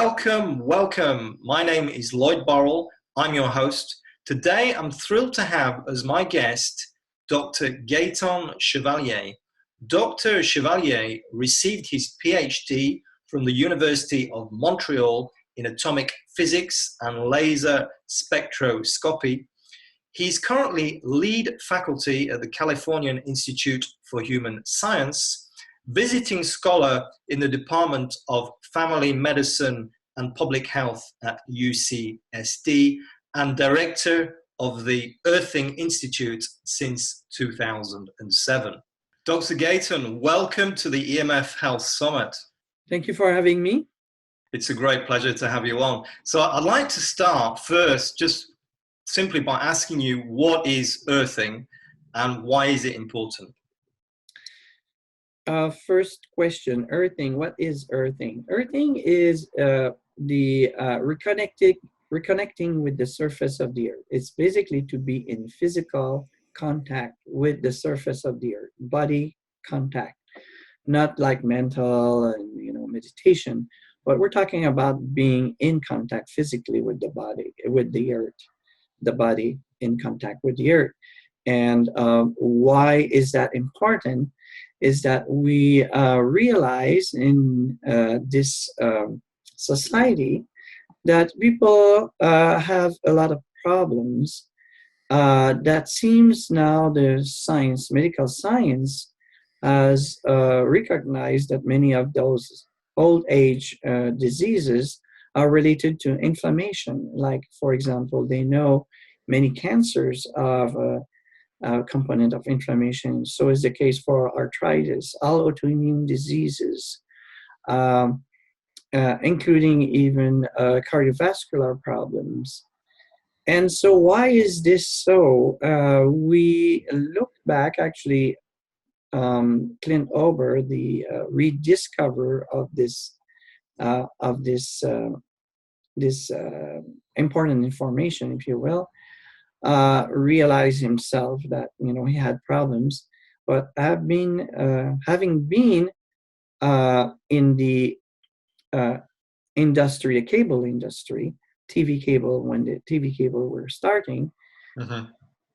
Welcome. My name is Lloyd Borrell. I'm your host. Today, I'm thrilled to have as my guest Dr. Gaetan Chevalier. Dr. Chevalier received his PhD from the University of Montreal in atomic physics and laser spectroscopy. He's currently lead faculty at the Californian Institute for Human Science, visiting scholar in the Department of Family Medicine and Public Health at UCSD, and director of the Earthing Institute since 2007. Dr. Gaetan, welcome to the EMF Health Summit. Thank you for having me. It's a great pleasure to have you on. So I'd like to start first just simply by asking you, what is earthing and why is it important? First question, earthing. What is earthing? Earthing is reconnecting with the surface of the earth. It's basically to be in physical contact with the surface of the earth, body contact, not like mental and meditation, but we're talking about being in contact physically with the body, with the earth, the body in contact with the earth. And why is that important? Is that we realize in this society that people have a lot of problems that seems now the science, medical science, has recognized that many of those old age diseases are related to inflammation. Like, for example, they know many cancers of component of inflammation. So is the case for arthritis, all autoimmune diseases, including even cardiovascular problems. And so why is this so? We looked back, actually, Clint Ober, the rediscover of this important information, if you will, realized himself that he had problems, but having been in the industry, the cable industry, TV cable, when the TV cable were starting,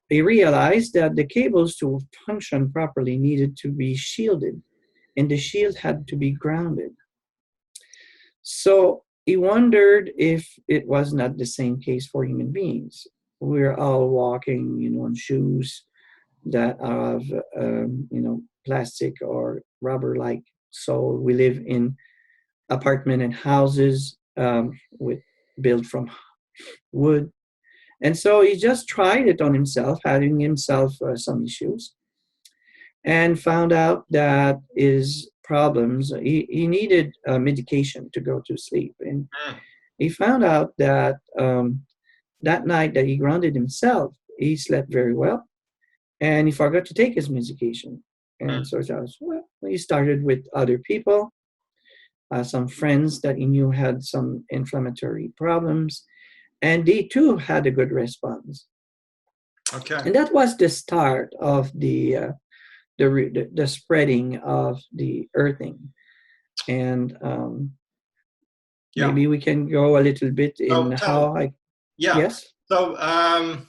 they realized that the cables to function properly needed to be shielded, and the shield had to be grounded. So he wondered if it was not the same case for human beings. We're all walking, on shoes that are of, plastic or rubber-like sole. We live in apartment and houses built from wood. And so he just tried it on himself, having himself some issues, and found out that his problems, he needed medication to go to sleep. And he found out that that night that he grounded himself, he slept very well, and he forgot to take his medication. And so he started with other people, some friends that he knew had some inflammatory problems, and they too had a good response. Okay. And that was the start of the spreading of the earthing. And maybe we can go a little bit in Yes. So, and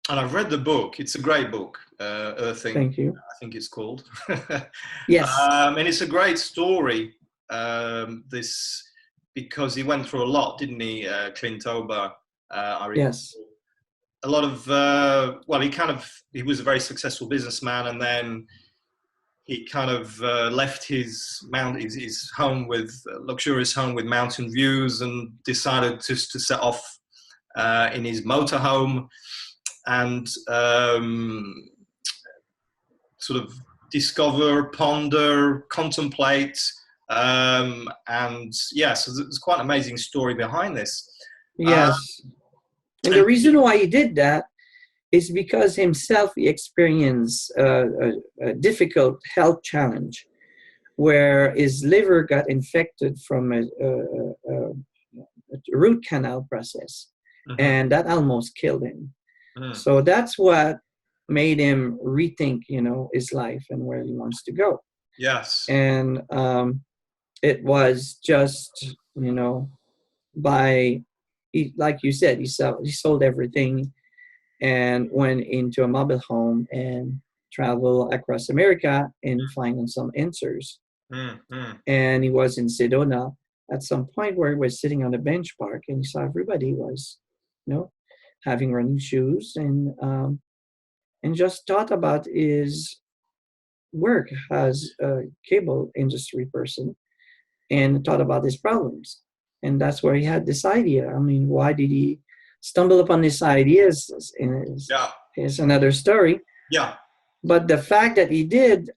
I've read the book. It's a great book, Earthing. Thank you. I think it's called. Yes. And it's a great story. Because he went through a lot, didn't he, Clint Ober? Yes. A lot of he was a very successful businessman, and then he kind of left his home luxurious home with mountain views, and decided just to set off in his motorhome and sort of discover, ponder, contemplate, so there's quite an amazing story behind this. Yes. And the reason why he did that is because himself he experienced a difficult health challenge where his liver got infected from a root canal process, and that almost killed him. So that's what made him rethink, his life and where he wants to go. Yes. And it was just you know, by, like you said, he sold everything and went into a mobile home and travel across America and find some answers. And he was in Sedona at some point where he was sitting on a bench park and he saw everybody was, having running shoes and just thought about his work as a cable industry person and thought about his problems. And that's where he had this idea. I mean, why did he stumble upon this idea is another story. Yeah. But the fact that he did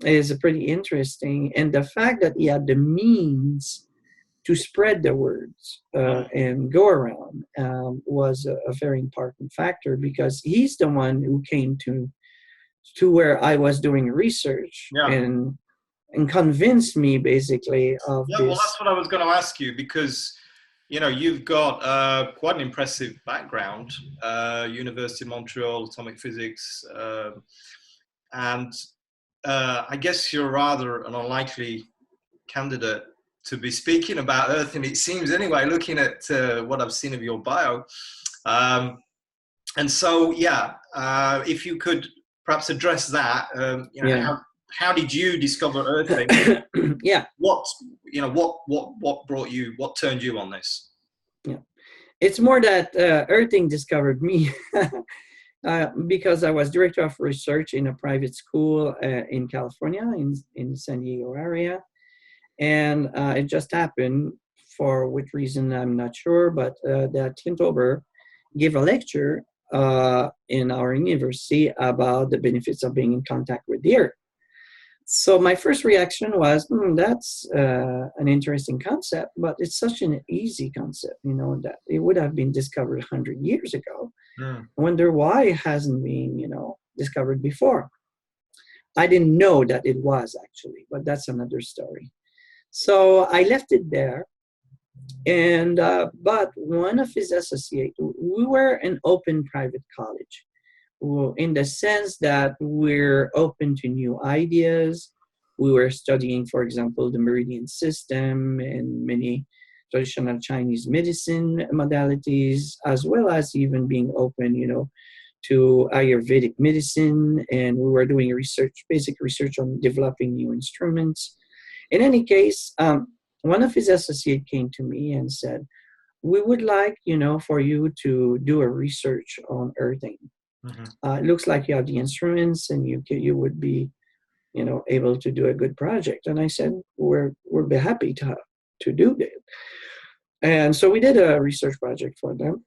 is pretty interesting. And the fact that he had the means to spread the words and go around was a very important factor, because he's the one who came to where I was doing research and convinced me basically of this. Well, that's what I was going to ask you, because you've got quite an impressive background, University of Montreal, atomic physics, and I guess you're rather an unlikely candidate to be speaking about Earthing, it seems anyway, looking at what I've seen of your bio. And so, if you could perhaps address that, how did you discover Earthing? What turned you on this? Yeah, it's more that Earthing discovered me because I was director of research in a private school in California, in San Diego area. And it just happened, for which reason I'm not sure, but that Tim Tober gave a lecture in our university about the benefits of being in contact with the earth. So my first reaction was, that's an interesting concept, but it's such an easy concept, that it would have been discovered 100 years ago. I wonder why it hasn't been, discovered before. I didn't know that it was, actually, but that's another story. So I left it there, and but one of his associates, we were an open private college, in the sense that we're open to new ideas. We were studying, for example, the meridian system and many traditional Chinese medicine modalities, as well as even being open, to Ayurvedic medicine. And we were doing basic research on developing new instruments. In any case, one of his associates came to me and said, we would like, for you to do a research on earthing. It looks like you have the instruments and you would be, able to do a good project. And I said, we'll be happy to do that. And so we did a research project for them.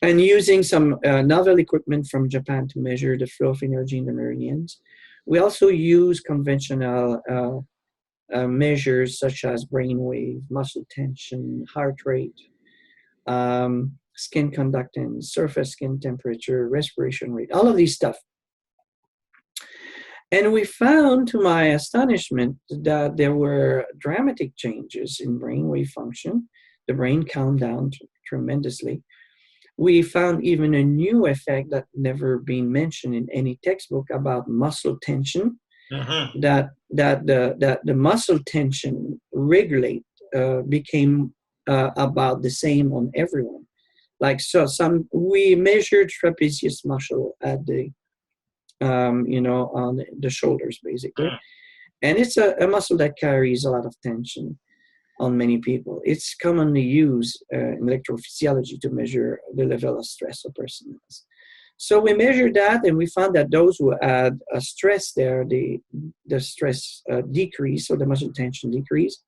And using some novel equipment from Japan to measure the flow of energy in the meridians. We also use conventional measures such as brainwave, muscle tension, heart rate, skin conductance, surface skin temperature, respiration rate, all of these stuff. And we found, to my astonishment, that there were dramatic changes in brainwave function. The brain calmed down tremendously. We found even a new effect that never been mentioned in any textbook about muscle tension. That the muscle tension regulate became about the same on everyone. Like, so we measured trapezius muscle at the on the shoulders basically, and it's a muscle that carries a lot of tension on many people. It's commonly used in electrophysiology to measure the level of stress a person has. So we measured that, and we found that those who had a stress there, the stress decreased, so the muscle tension decreased.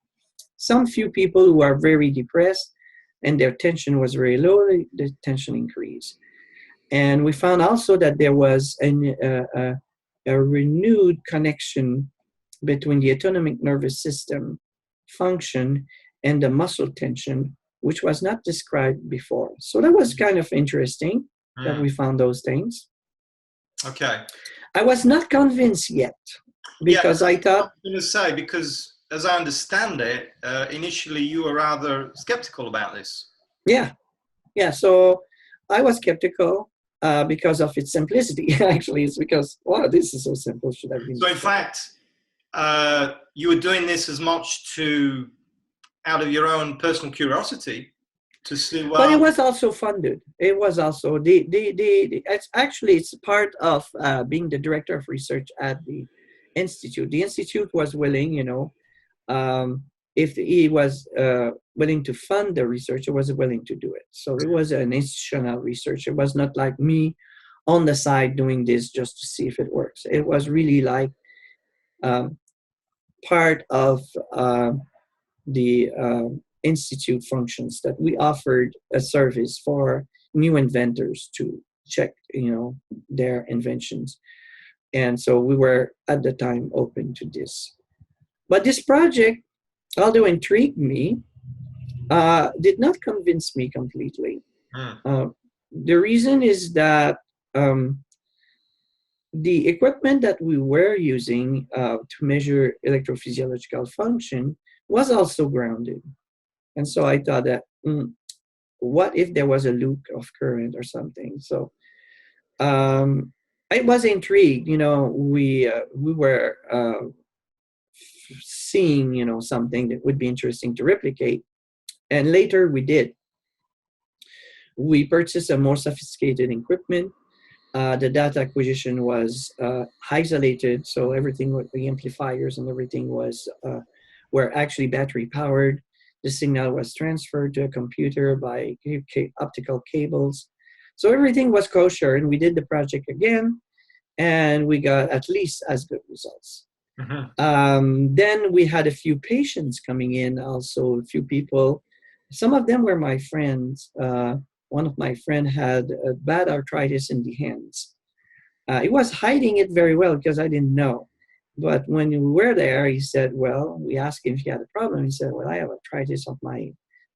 Some few people who are very depressed and their tension was very low, the tension increased. And we found also that there was a renewed connection between the autonomic nervous system function and the muscle tension, which was not described before. So that was kind of interesting that we found those things. Okay. I was not convinced yet, because I thought... I was going to say, because as I understand it, initially you were rather skeptical about this. Yeah. So I was skeptical because of its simplicity. Actually, it's because, wow, this is so simple. Should have been. So in fact, you were doing this as much to out of your own personal curiosity to see, But it well, was also funded. It was also it's actually, it's part of being the director of research at the institute. The institute was willing, um, if he was willing to fund the research, he was willing to do it. So it was an institutional research. It was not like me on the side doing this just to see if it works. It was really like um, part of the institute functions, that we offered a service for new inventors to check, their inventions. And so we were at the time open to this. But this project, although intrigued me, did not convince me completely. mm, The reason is that the equipment that we were using to measure electrophysiological function was also grounded. And so I thought that, what if there was a loop of current or something? So I was intrigued. We were seeing, something that would be interesting to replicate. And later we did. We purchased a more sophisticated equipment. The data acquisition was isolated, so everything with the amplifiers and everything were actually battery powered. The signal was transferred to a computer by optical cables. So everything was kosher, and we did the project again, and we got at least as good results. Then we had a few patients coming in, also a few people. Some of them were my friends. One of my friends had a bad arthritis in the hands. He was hiding it very well because I didn't know. But when we were there, he said, well, we asked him if he had a problem. He said, well, I have arthritis of my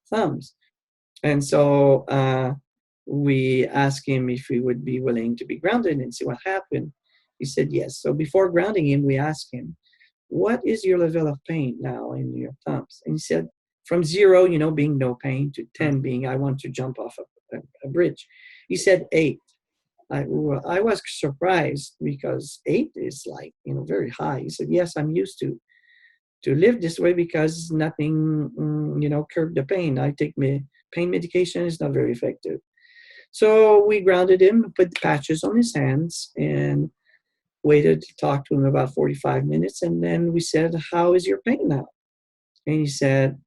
thumbs. And so we asked him if he would be willing to be grounded and see what happened. He said yes. So before grounding him, we asked him, what is your level of pain now in your thumbs? And he said, from 0, being no pain, to 10 being I want to jump off a bridge. He said 8. I was surprised because 8 is like, very high. He said, yes, I'm used to live this way because nothing, curb the pain. I take pain medication, is not very effective. So we grounded him, put patches on his hands, and waited to talk to him about 45 minutes. And then we said, how is your pain now? And he said,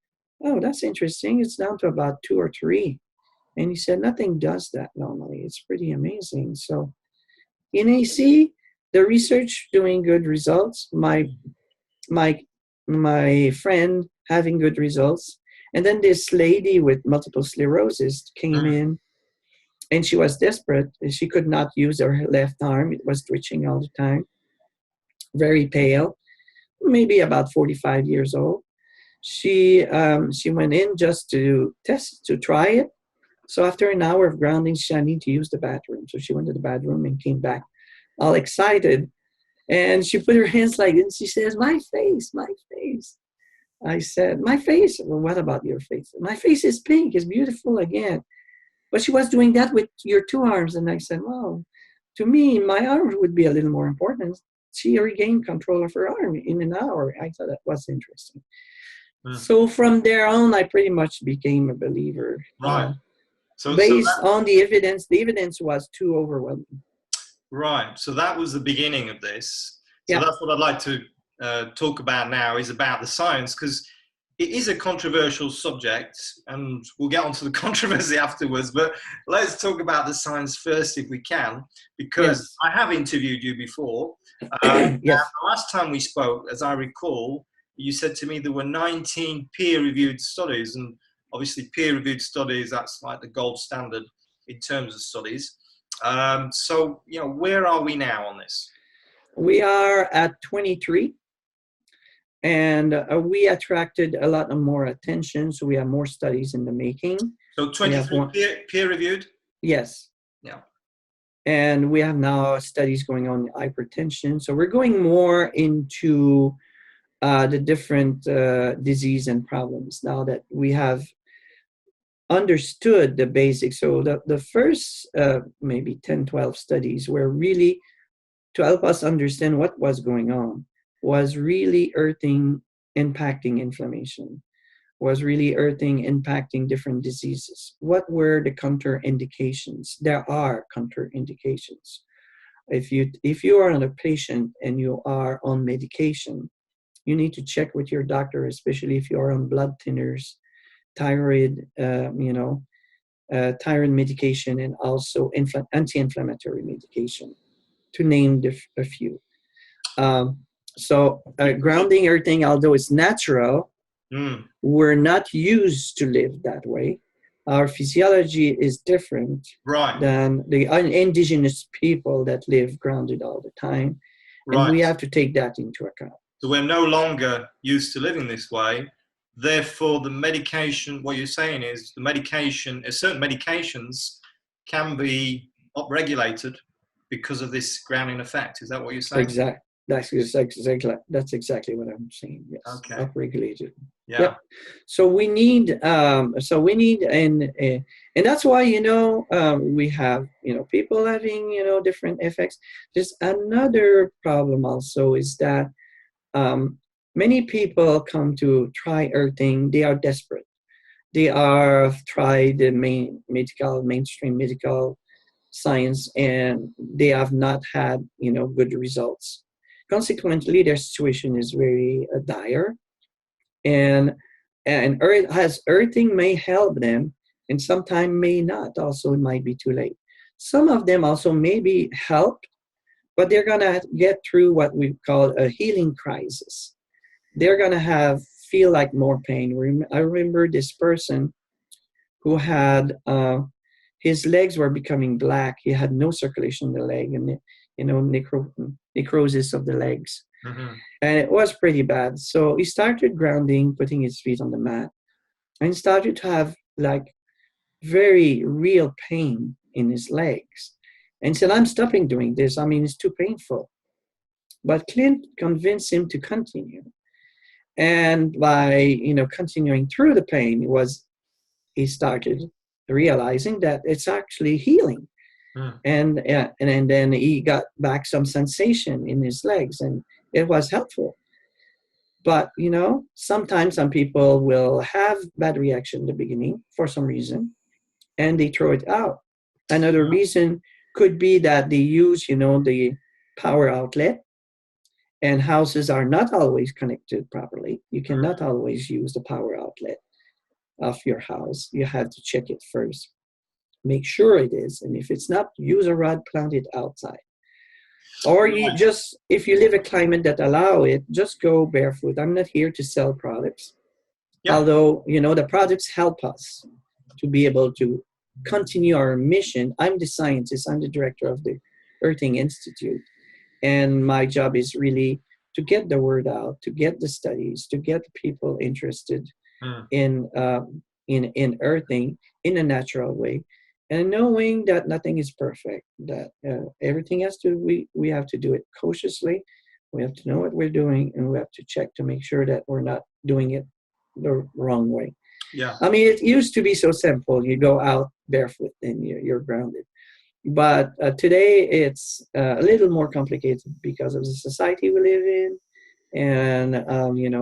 oh, that's interesting. It's down to about 2 or 3. And he said, nothing does that normally. It's pretty amazing. So in AC, the research doing good results, my friend having good results. And then this lady with multiple sclerosis came in, and she was desperate. She could not use her left arm. It was twitching all the time. Very pale, maybe about 45 years old. She went in just to try it. So after an hour of grounding, she needed to use the bathroom. So she went to the bathroom and came back all excited. And she put her hands like this, and she says, my face, my face. I said, my face? Well, what about your face? My face is pink, it's beautiful again. But she was doing that with your 2 arms. And I said, well, to me, my arm would be a little more important. She regained control of her arm in an hour. I thought that was interesting. So from there on, I pretty much became a believer. Right. Based on the evidence was too overwhelming. Right. So that was the beginning of this. So Yeah. that's what I'd like to talk about now, is about the science, because it is a controversial subject, and we'll get onto the controversy afterwards. But let's talk about the science first, if we can, because I have interviewed you before. Yes. The last time we spoke, as I recall, you said to me there were 19 peer-reviewed studies, and obviously peer-reviewed studies, that's like the gold standard in terms of studies. So, where are we now on this? We are at 23, and we attracted a lot more attention, so we have more studies in the making. So 23 peer-reviewed? Yes. Yeah. And we have now studies going on hypertension. So we're going more into the different disease and problems now that we have understood the basics. So the first maybe 10, 12 studies were really to help us understand what was going on, was really impacting inflammation, was really earthing impacting different diseases. What were the counterindications? There are counterindications. If you are on a patient and you are on medication, you need to check with your doctor, especially if you are on blood thinners, thyroid, thyroid medication, and also anti-inflammatory medication, to name a few. Grounding, earthing, although it's natural, we're not used to live that way. Our physiology is different than the indigenous people that live grounded all the time. And we have to take that into account. So we're no longer used to living this way. Therefore, the medication, what you're saying is the medication, certain medications can be upregulated because of this grounding effect. Is that what you're saying? Exactly. That's exactly what I'm saying. Yes. Okay. Upregulated. Yeah. Yep. So we need, and that's why, we have, people having, different effects. There's another problem also is that many people come to try earthing. They are desperate. They are tried the mainstream medical science, and they have not had, good results. Consequently, their situation is very dire, and earthing may help them, and sometimes may not. Also, it might be too late. Some of them also may be helped, but they're gonna get through what we call a healing crisis. They're gonna feel like more pain. I remember this person who had his legs were becoming black. He had no circulation in the leg, and necrosis of the legs. Mm-hmm. And it was pretty bad. So he started grounding, putting his feet on the mat, and started to have like very real pain in his legs. And said, I'm stopping doing this. I mean, it's too painful. But Clint convinced him to continue. And by, continuing through the pain, he started realizing that it's actually healing. And then he got back some sensation in his legs, and it was helpful. But, sometimes some people will have bad reaction in the beginning for some reason, and they throw it out. Another reason could be that they use, the power outlet, and houses are not always connected properly. You cannot always use the power outlet of your house. You have to check it first. Make sure it is. And if it's not, use a rod, plant it outside. Or if you live a climate that allow it, just go barefoot. I'm not here to sell products. Yep. Although, the products help us to be able to continue our mission. I'm the scientist. I'm the director of the Earthing Institute. And my job is really to get the word out, to get the studies, to get people interested in earthing in a natural way. And knowing that nothing is perfect, that everything we have to do it cautiously. We have to know what we're doing, and we have to check to make sure that we're not doing it the wrong way. Yeah. I mean, it used to be so simple. You go out barefoot and you're grounded. But today it's a little more complicated because of the society we live in. And,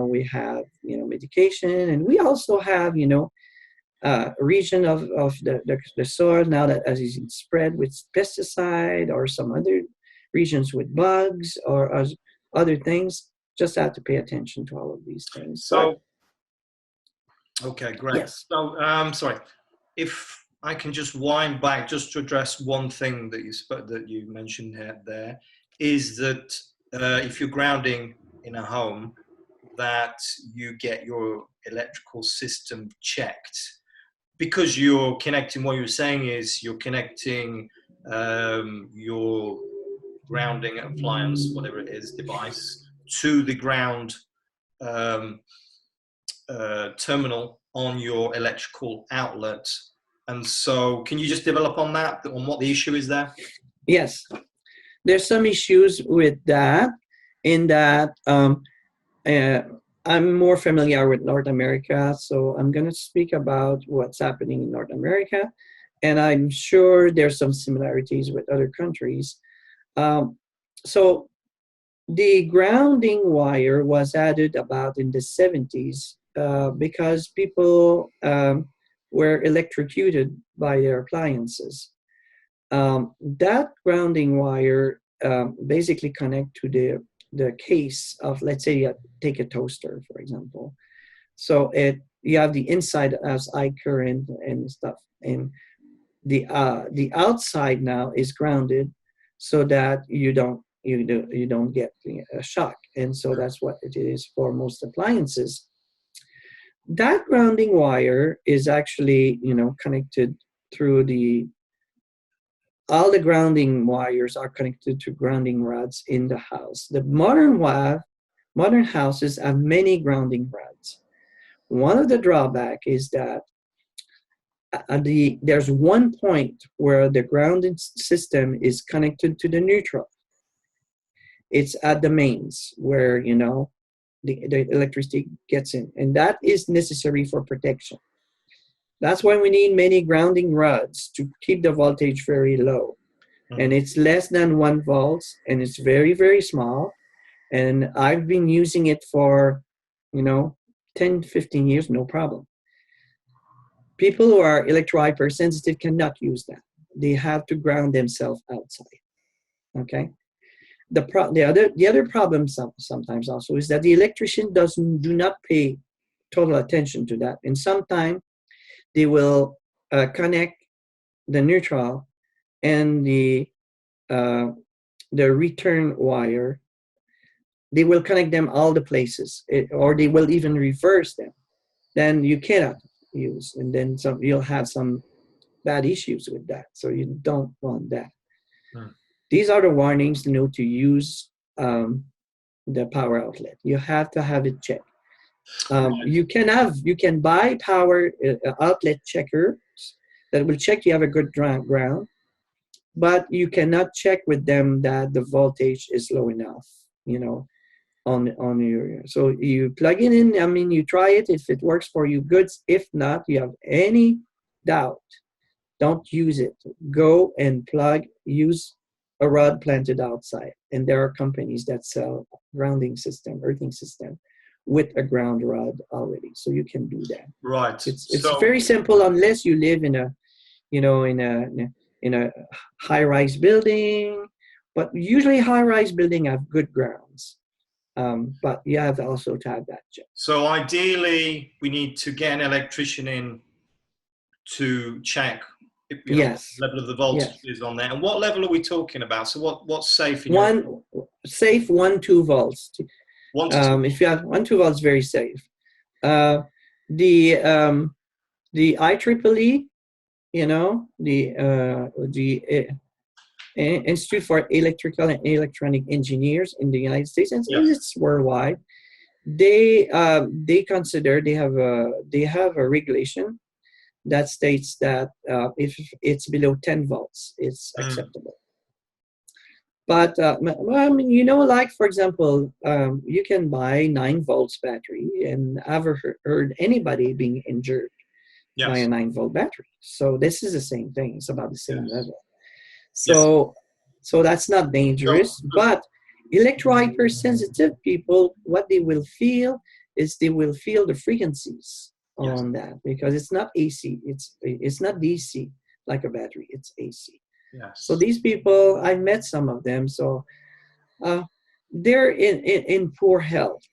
we have, medication, and we also have, region of the soil now that as is spread with pesticide, or some other regions with bugs or other things. Just have to pay attention to all of these things. So, okay, great. Yes. So, sorry, if I can just wind back just to address one thing that you mentioned there is that if you're grounding in a home, that you get your electrical system checked. Because you're connecting, what you're saying is you're connecting your grounding appliance, whatever it is, device, to the ground terminal on your electrical outlet. And so can you just develop on that, on what the issue is there? Yes. There's some issues with that, in that I'm more familiar with North America, so I'm going to speak about what's happening in North America, and I'm sure there's some similarities with other countries. So the grounding wire was added about in the 70s because people were electrocuted by their appliances. That grounding wire basically connect to the case of, let's say, take a toaster, for example. So you have the inside as eye current and stuff, and the outside now is grounded so that you don't get a shock. And so that's what it is for most appliances. That grounding wire is actually, connected through all the grounding wires are connected to grounding rods in the house. The modern houses have many grounding rods. One of the drawback is that there's one point where the grounding system is connected to the neutral. It's at the mains where the electricity gets in, and that is necessary for protection. That's why we need many grounding rods to keep the voltage very low. And it's less than 1 volt, and it's very, very small. And I've been using it for 10, 15 years, no problem. People who are electro-hypersensitive cannot use that. They have to ground themselves outside. Okay. The other problem sometimes also is that the electrician do not pay total attention to that, and sometimes they will connect the neutral and the return wire. They will connect them all the places, or they will even reverse them. Then you cannot use, and then you'll have some bad issues with that. So you don't want that. These are the warnings, to use the power outlet. You have to have it checked. You can buy power outlet checkers that will check you have a good ground, but you cannot check with them that the voltage is low enough, on your. So you plug it in. I mean, you try it. If it works for you, good. If not, you have any doubt, don't use it. Go and use a rod planted outside. And there are companies that sell earthing system with a ground rod already. So you can do that. Right. It's very simple, unless you live in a high-rise building. But usually high-rise building have good grounds. But you have also to have that check. So ideally, we need to get an electrician in to check Yes. level of the voltage is on there. And what level are we talking about? So what's safe? Safe 1-2 volts. 1 to 2. If you have 1-2 volts, very safe. The IEEE, the Institute for Electrical and Electronic Engineers in the United States, and it's worldwide. They consider they have a regulation that states that if it's below 10 volts, it's acceptable. But like, for example, you can buy 9 volts battery, and I've heard anybody being injured by a 9-volt battery. So this is the same thing. It's about the same level. So that's not dangerous. But electro-hypersensitive people, what they will feel is they will feel the frequencies on that, because it's not AC. It's not DC like a battery. It's AC. Yes. So these people, I met some of them. So they're in poor health,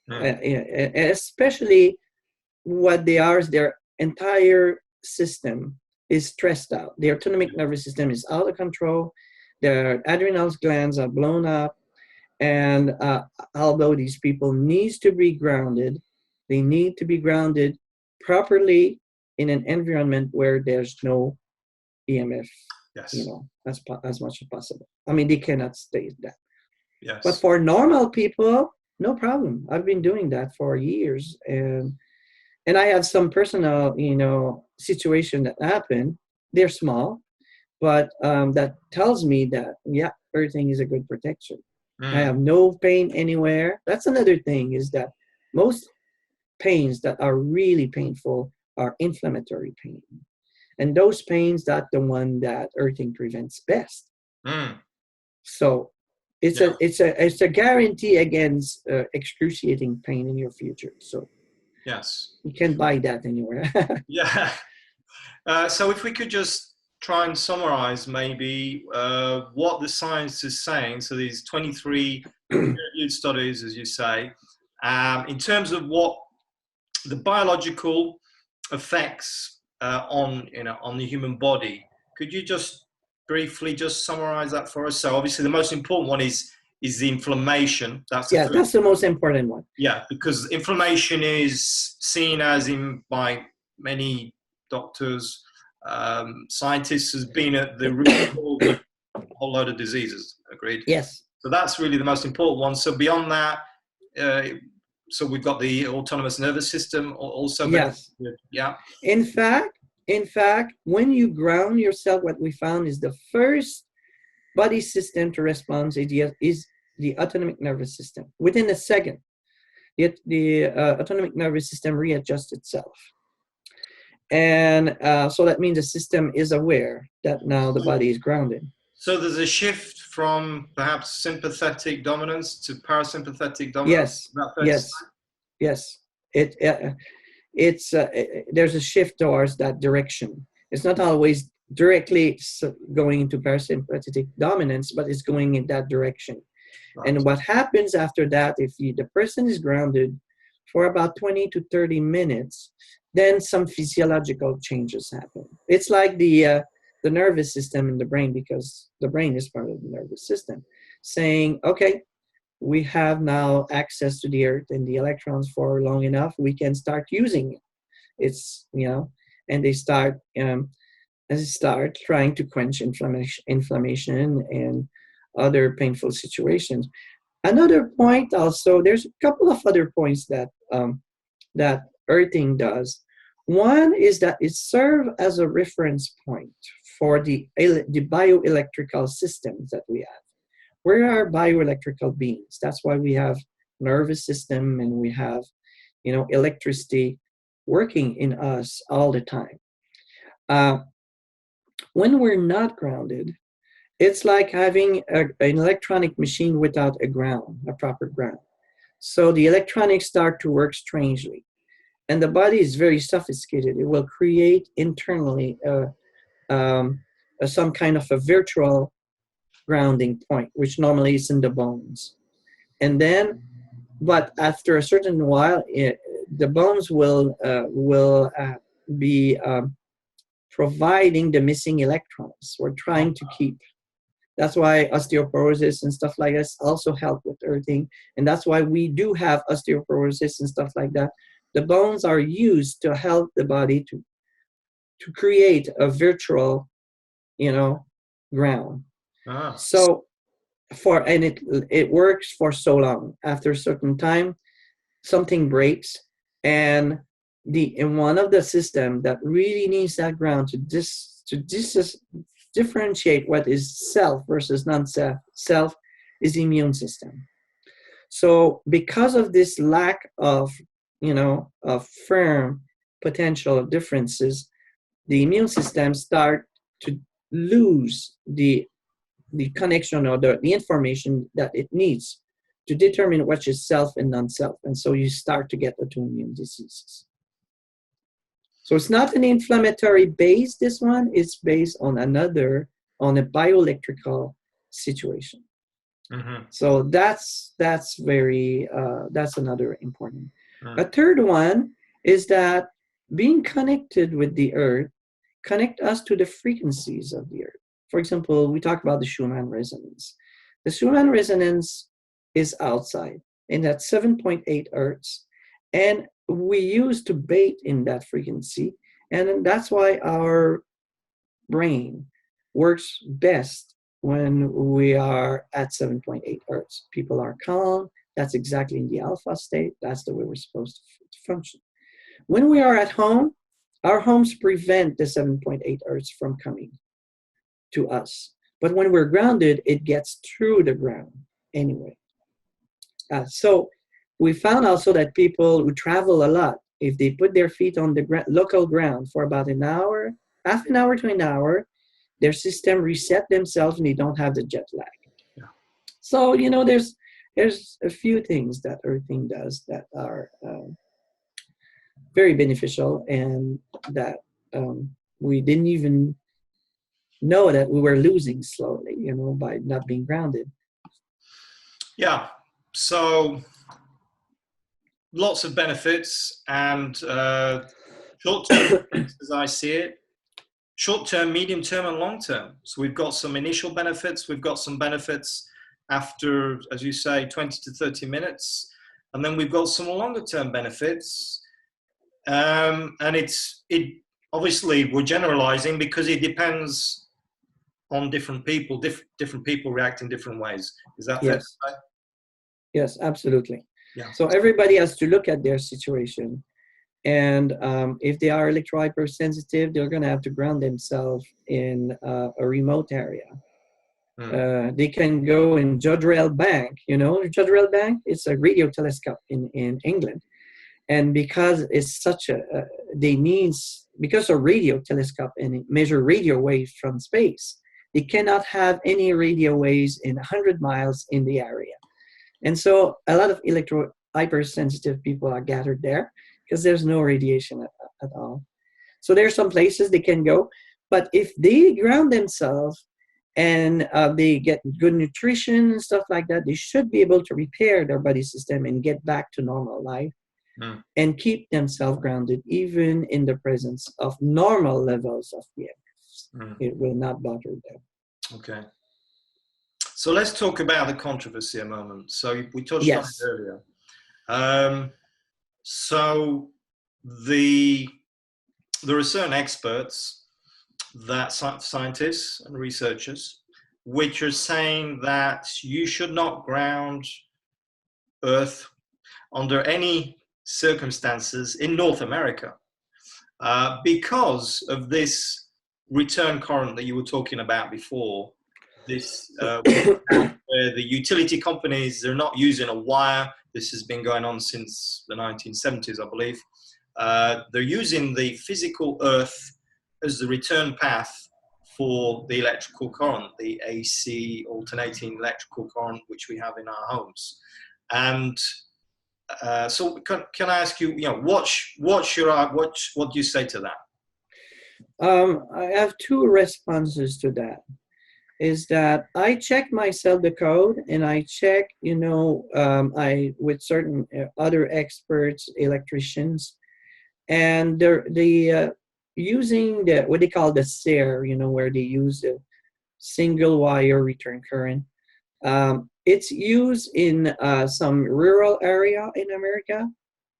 especially what they are is their entire system is stressed out. The autonomic nervous system is out of control. Their adrenal glands are blown up. And although these people need to be grounded, they need to be grounded properly in an environment where there's no EMF, as much as possible. I mean, they cannot stay that. Yes. But for normal people, no problem. I've been doing that for years. And I have some personal, situation that happened. They're small, but that tells me that, earthing is a good protection. I have no pain anywhere. That's another thing, is that most pains that are really painful are inflammatory pain. And those pains, that's the one that earthing prevents best. So it's a guarantee against excruciating pain in your future. So Yes. You can't buy that anywhere. Yeah. So if we could just try and summarize maybe what the science is saying. So these 23 peer-reviewed studies, as you say, in terms of what the biological effects on the human body. Could you just briefly just summarize that for us? So obviously the most important one is the inflammation. That's the Yeah, first. that's the most important one. Yeah, because inflammation is seen as in by many doctors, scientists as being at the root cause of a whole load of diseases. Agreed. Yes. So that's really the most important one. So beyond that, uh, so we've got the autonomous nervous system also. Yes. Yeah. In fact, when you ground yourself, what we found is the first body system to respond is the autonomic nervous system. Within a second, the autonomic nervous system readjusts itself. And so that means the system is aware that now the body is grounded. So there's a shift from perhaps sympathetic dominance to parasympathetic dominance. Yes. There's a shift towards that direction. It's not always directly going into parasympathetic dominance, but it's going in that direction. Right. And what happens after that, if the person is grounded for about 20 to 30 minutes, then some physiological changes happen. It's like the nervous system in the brain, because the brain is part of the nervous system, saying, okay, we have now access to the earth and the electrons for long enough, we can start using it. It's, and they start trying to quench inflammation and other painful situations. Another point also, there's a couple of other points that that earthing does. One is that it serves as a reference point for the bioelectrical systems that we have. We are bioelectrical beings. That's why we have nervous system and we have, electricity working in us all the time. When we're not grounded, it's like having an electronic machine without a proper ground. So the electronics start to work strangely. And the body is very sophisticated. It will create internally some kind of a virtual grounding point, which normally is in the bones. And then, but after a certain while, the bones will be providing the missing electrons we're trying to keep. That's why osteoporosis and stuff like this also help with earthing. And that's why we do have osteoporosis and stuff like that. The bones are used to help the body to create a virtual, ground. So it works for so long. After a certain time, something breaks, and in one of the system that really needs that ground to differentiate what is self versus non-self is the immune system. So because of this lack of of firm potential differences, the immune system start to lose the connection or the information that it needs to determine what is self and non-self. And so you start to get autoimmune diseases. So it's not an inflammatory base, this one. It's based on a bioelectrical situation. Mm-hmm. So that's another important. A third one is that being connected with the earth connect us to the frequencies of the earth. For example, we talk about the Schumann resonance. The Schumann resonance is outside, and that's 7.8 hertz. And we used to bathe in that frequency, and that's why our brain works best when we are at 7.8 hertz. People are calm. That's exactly in the alpha state. That's the way we're supposed to function. When we are at home, our homes prevent the 7.8 hertz from coming to us. But when we're grounded, it gets through the ground anyway. So we found also that people who travel a lot, if they put their feet on the local ground for about an hour, half an hour to an hour, their system reset themselves and they don't have the jet lag. Yeah. So, there's a few things that earthing does that are very beneficial, and that we didn't even know that we were losing slowly, by not being grounded. Yeah. So lots of benefits, and short-term benefits, as I see it, short-term, medium-term, and long-term. So we've got some initial benefits. We've got some benefits after, as you say, 20 to 30 minutes. And then we've got some longer-term benefits. And obviously, we're generalizing because it depends on different people. Different people react in different ways. Is that fair to say? Yes, absolutely. Yeah. So everybody has to look at their situation. And if they are electro-hypersensitive, they're going to have to ground themselves in a remote area. They can go in Jodrell Bank. Jodrell Bank, it's a radio telescope in England. And because it's because a radio telescope and it measure radio waves from space, they cannot have any radio waves in 100 miles in the area. And so a lot of electro-hypersensitive people are gathered there because there's no radiation at all. So there are some places they can go. But if they ground themselves and they get good nutrition and stuff like that, they should be able to repair their body system and get back to normal life and keep themselves grounded even in the presence of normal levels of EMFs. It will not bother them. Okay. So let's talk about the controversy a moment. So we touched on it earlier. So there are certain experts, that scientists and researchers, which are saying that you should not ground Earth under any circumstances in North America because of this return current that you were talking about before. This where the utility companies, they're not using a wire. This has been going on since the 1970s, I believe. They're using the physical Earth as the return path for the electrical current, the AC, alternating electrical current, which we have in our homes. And so can I ask you, what do you say to that? I have two responses to that. Is that I check myself the code, and I check, with certain other experts, electricians, and they're using what they call the SARE, where they use the single wire return current. It's used in some rural area in America,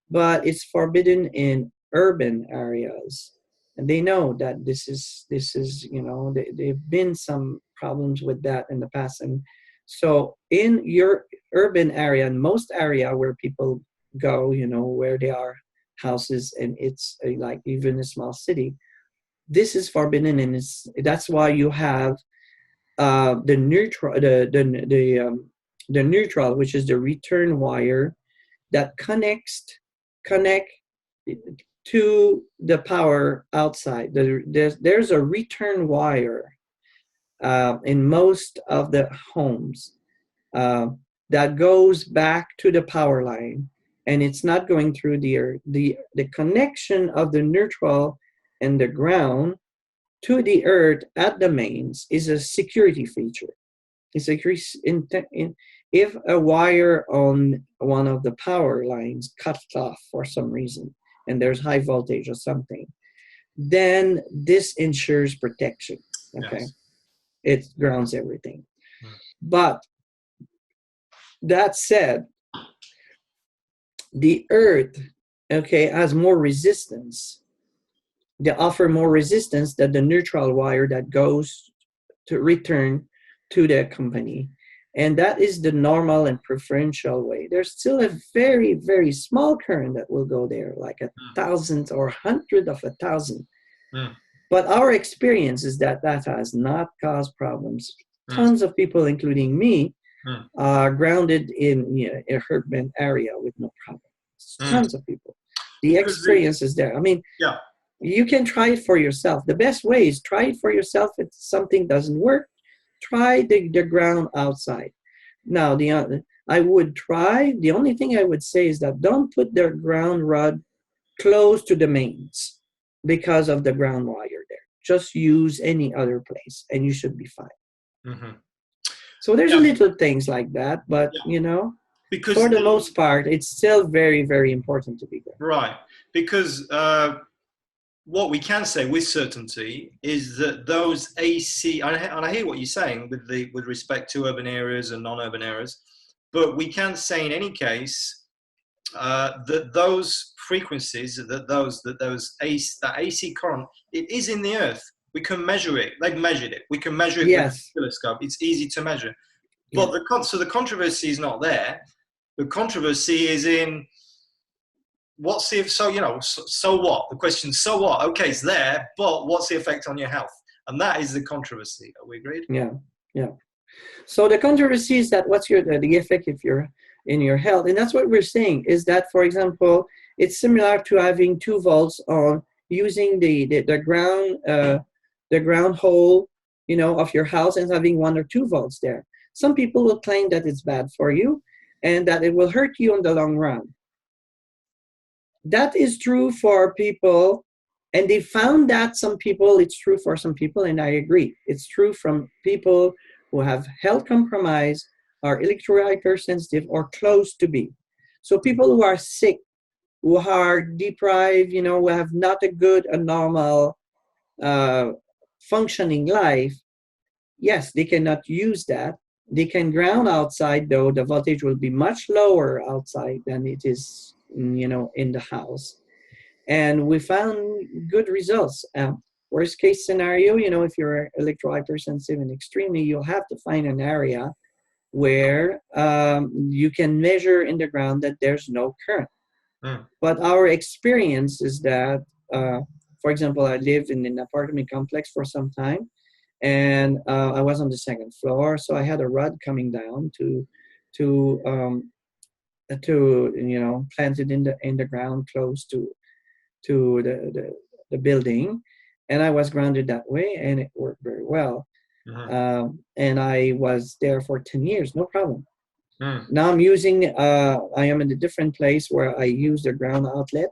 but it's forbidden in urban areas. And they know that this is they've been some problems with that in the past. And so in your urban area, and most area where people go, where there are houses, and it's like even a small city, this is forbidden, and that's why you have the neutral, which is the return wire that connect to the power outside. There's a return wire in most of the homes that goes back to the power line, and it's not going through the earth. The connection of the neutral and the ground to the earth at the mains is a security feature. It's if a wire on one of the power lines cuts off for some reason, and there's high voltage or something, then this ensures protection. Okay, yes. It grounds everything. But that said, the earth, has more resistance. They offer more resistance than the neutral wire that goes to return to the company. And that is the normal and preferential way. There's still a very, very small current that will go there, like 1,000 or 100 of 1,000. But our experience is that has not caused problems. Tons of people, including me, are grounded in a urban area with no problem. Tons of people. The experience is there. I mean, you can try it for yourself. The best way is try it for yourself. If something doesn't work, try the ground outside. Now, I would try. The only thing I would say is that don't put the ground rod close to the mains because of the ground wire there. Just use any other place and you should be fine. Mm-hmm. So there's a Yeah, little things like that, but yeah. you know, for Because the most part, it's still very, very important to be there. right, because what we can say with certainty is that those AC, and I hear what you're saying with respect to urban areas and non-urban areas, but we can say in any case that those frequencies, that AC current, it is in the earth. We can measure it. They've measured it. We can measure it with a Yes, telescope. It's easy to measure. yeah. But so the controversy is not there. The controversy is in what's the so what? The question, so what? Okay, it's there, but what's the effect on your health? And that is the controversy. Are we agreed? Yeah, yeah. So the controversy is that what's the effect if you're in your health, and that's what we're saying is that, for example, it's similar to having 2 volts on using the ground hole, you know, of your house and having 1 or 2 volts there. Some people will claim that it's bad for you and that it will hurt you in the long run. That is true for people, and they found that some people, it's true for some people, and I agree. It's true from people who have health compromise, are electro-hypersensitive, or close to be. So people who are sick, who are deprived, you know, who have not a good, a normal uh, functioning life, yes, they cannot use that. They can ground outside, though the voltage will be much lower outside than it is, you know, in the house. And we found good results. Worst case scenario, you know, if you're electro-hypersensitive and extremely, you'll have to find an area where you can measure in the ground that there's no current. Mm. But our experience is that, for example, I lived in an apartment complex for some time, and I was on the 2nd floor, so I had a rod coming down to you know, planted in the ground close to the building, and I was grounded that way, and it worked very well. Mm-hmm. And I was there for 10 years, no problem. Mm. Now I am in a different place where I use the ground outlet.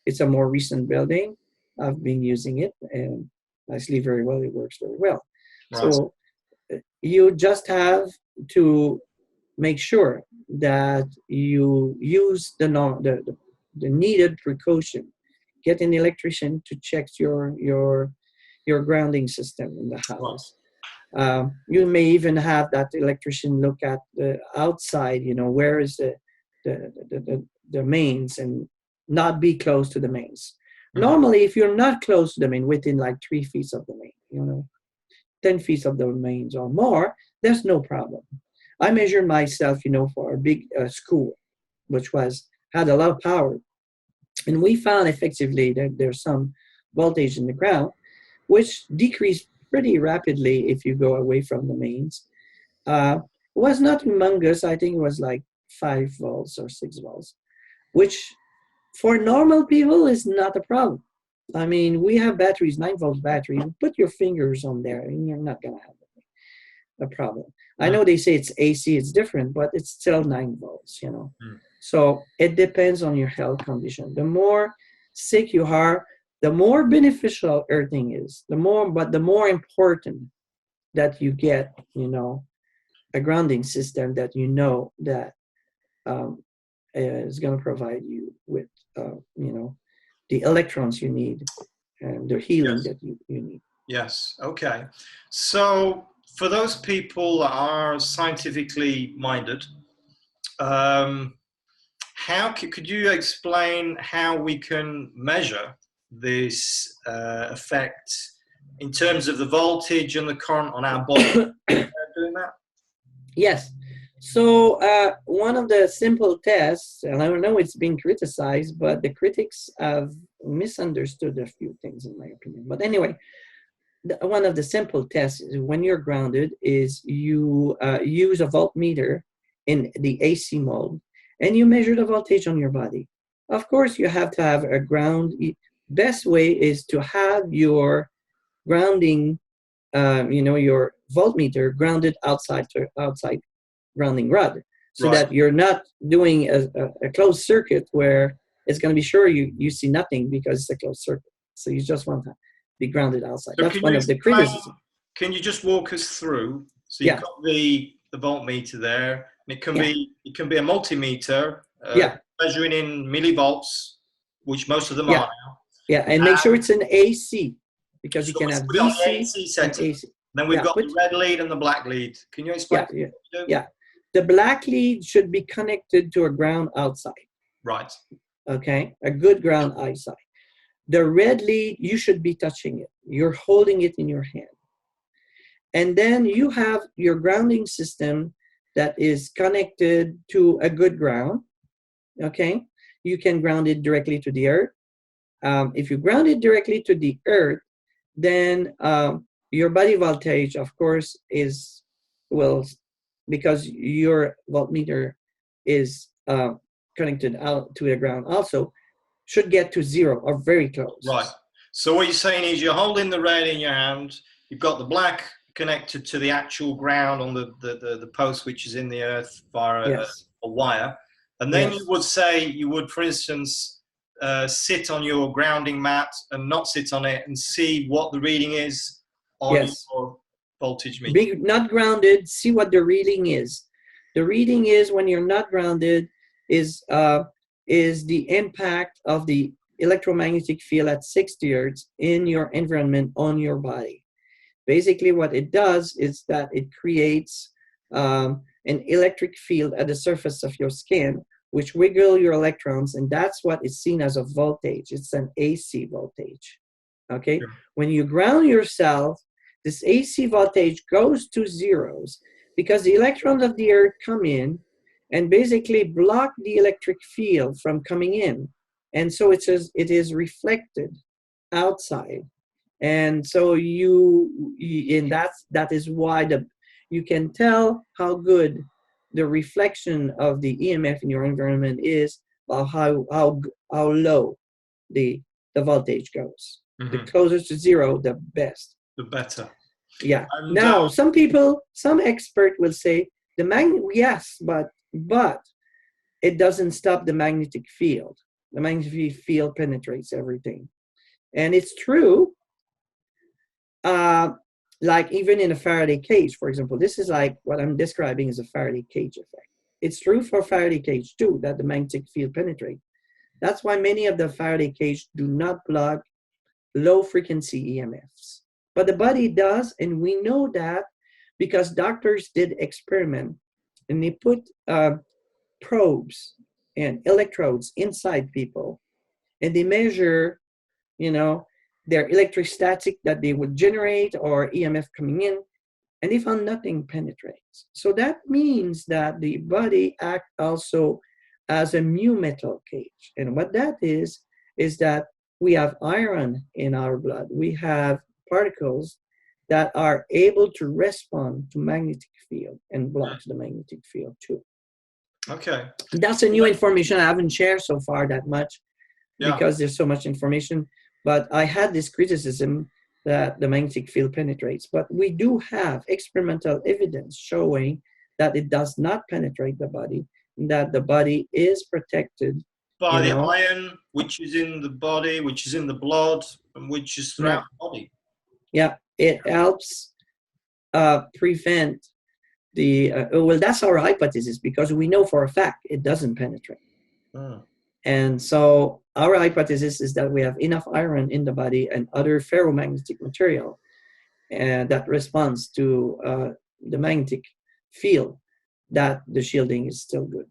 It's a more recent building. I've been using it, and I sleep very well. It works very well. Right. So you just have to make sure that you use the needed precaution. Get an electrician to check your grounding system in the Right. house. You may even have that electrician look at the outside, you know, where is the mains, and not be close to the mains. Mm-hmm. Normally, if you're not close to the main, within like 3 feet of the main, you know, 10 feet of the mains or more, there's no problem. I measured myself, you know, for a big school, which had a lot of power. And we found effectively that there's some voltage in the ground, which decreased pretty rapidly if you go away from the mains. It was not humongous. I think it was like 5 volts or 6 volts, which for normal people is not a problem. I mean, we have batteries, 9 volts battery. You put your fingers on there and you're not going to have a problem. I know they say it's AC, it's different, but it's still 9 volts, you know. Mm. So it depends on your health condition. The more sick you are, the more beneficial earthing is. The more important that you get, you know, a grounding system that you know that is going to provide you with, you know, the electrons you need and the healing Yes. that you need. Yes. Okay. So for those people that are scientifically minded, could you explain how we can measure this effect in terms of the voltage and the current on our body? Doing that? Yes. So one of the simple tests, and I don't know it's been criticized, but the critics have misunderstood a few things in my opinion. But anyway, one of the simple tests is when you're grounded is you use a voltmeter in the AC mode and you measure the voltage on your body. Of course, you have to have a ground. Best way is to have your grounding, you know, your voltmeter grounded outside grounding rod, so Right. that you're not doing a closed circuit where it's going to be sure you see nothing because it's a closed circuit. So you just want to be grounded outside. So That's one of the criticisms. can you just walk us through? So you've Yeah. got the voltmeter there. And it can be a multimeter measuring in millivolts, which most of them are now. Yeah, and make sure it's an AC, because you So can let's have put it on the DC AC and setting. AC. Then we've got the red lead and the black lead. Can you explain? Yeah. The black lead should be connected to a ground outside. Right. Okay, a good ground outside. The red lead, you should be touching it. You're holding it in your hand. And then you have your grounding system that is connected to a good ground. Okay, you can ground it directly to the earth. If you ground it directly to the earth, then your body voltage, of course, because your voltmeter is connected out to the ground also, should get to zero or very close. Right. So what you're saying is you're holding the red in your hand, you've got the black connected to the actual ground on the post, which is in the earth via a wire. And then you would say, for instance, sit on your grounding mat and not sit on it and see what the reading is on your voltage meter. Be not grounded, see what the reading is. The reading is, when you're not grounded, is the impact of the electromagnetic field at 60 hertz in your environment on your body. Basically, what it does is that it creates an electric field at the surface of your skin, which wiggle your electrons, and that's what is seen as a voltage. It's an AC voltage. Okay? Sure. When you ground yourself, this AC voltage goes to zeros because the electrons of the earth come in and basically block the electric field from coming in. And so it is reflected outside. And so that is why you can tell how good the reflection of the EMF in your environment is, or how low the voltage goes. Mm-hmm. The closer to zero, the best. The better. Yeah. And now, some expert will say but it doesn't stop the magnetic field. The magnetic field penetrates everything, and it's true. Like even in a Faraday cage, for example, this is like what I'm describing is a Faraday cage effect. It's true for Faraday cage too, that the magnetic field penetrates. That's why many of the Faraday cage do not block low frequency EMFs. But the body does, and we know that because doctors did experiment, and they put probes and electrodes inside people, and they measure, their electrostatic that they would generate or EMF coming in, and they found nothing penetrates. So that means that the body acts also as a mu metal cage. And what that is that we have iron in our blood. We have particles that are able to respond to magnetic field and block the magnetic field too. Okay. That's a new information I haven't shared so far that much because there's so much information. But I had this criticism that the magnetic field penetrates. But we do have experimental evidence showing that it does not penetrate the body, that the body is protected by the iron, which is in the body, which is in the blood, and which is throughout the body. Yeah, it helps prevent the, that's our hypothesis, because we know for a fact it doesn't penetrate. And so our hypothesis is that we have enough iron in the body and other ferromagnetic material that responds to the magnetic field, that the shielding is still good.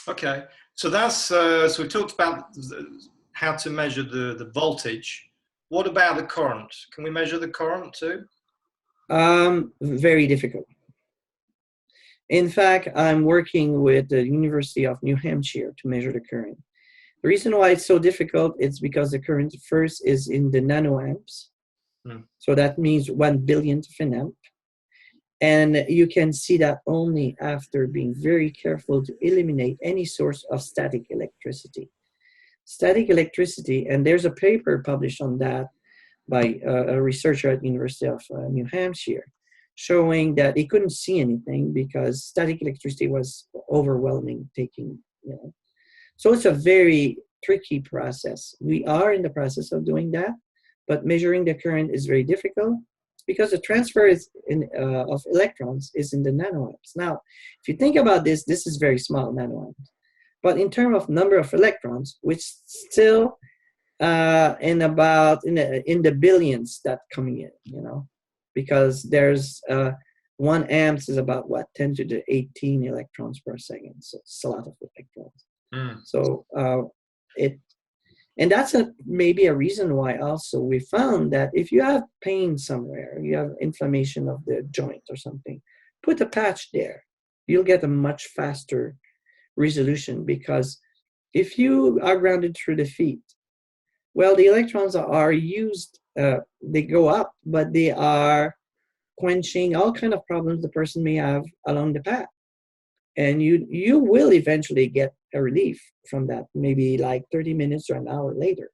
Okay, so that's so we talked about how to measure the voltage. What about the current? Can we measure the current too? Very difficult. In fact, I'm working with the University of New Hampshire to measure the current. The reason why it's so difficult is because the current first is in the nanoamps. So that means 1 billionth of an amp. And you can see that only after being very careful to eliminate any source of static electricity. Static electricity, and there's a paper published on that by a researcher at the University of New Hampshire, showing that he couldn't see anything because static electricity was overwhelming, So it's a very tricky process. We are in the process of doing that, but measuring the current is very difficult because the transfer of electrons is in the nanoamps. Now, if you think about this, this is very small nanoamps. But in terms of number of electrons, which still in the billions that coming in, because there's 1 amps is about what, 10 to the 18 electrons per second. So it's a lot of electrons. So and that's maybe a reason why also we found that if you have pain somewhere, you have inflammation of the joint or something, put a patch there. You'll get a much faster resolution, because if you are grounded through the feet, well, the electrons are used, they go up, but they are quenching all kind of problems the person may have along the path. And you will eventually get a relief from that, maybe like 30 minutes or an hour later.